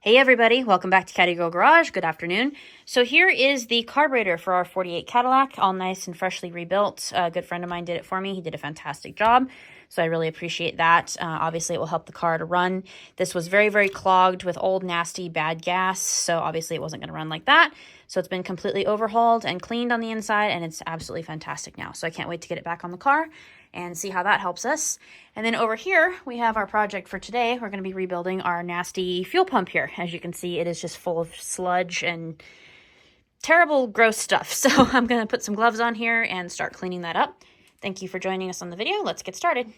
Hey everybody, welcome back to Caddy Girl Garage. Good afternoon. So here is the carburetor for our 48 Cadillac, all nice and freshly rebuilt. A good friend of mine did it for me. He did a fantastic job, so I really appreciate that. Obviously, it will help the car to run. This was very, very clogged with old, nasty, bad gas, so obviously it wasn't going to run like that. So it's been completely overhauled and cleaned on the inside, and it's absolutely fantastic now. So I can't wait to get it back on the car and see how that helps us. And then over here, we have our project for today. We're going to be rebuilding our nasty fuel pump here. As you can see, it is just full of sludge and terrible, gross stuff. So I'm going to put some gloves on here and start cleaning that up. Thank you for joining us on the video. Let's get started.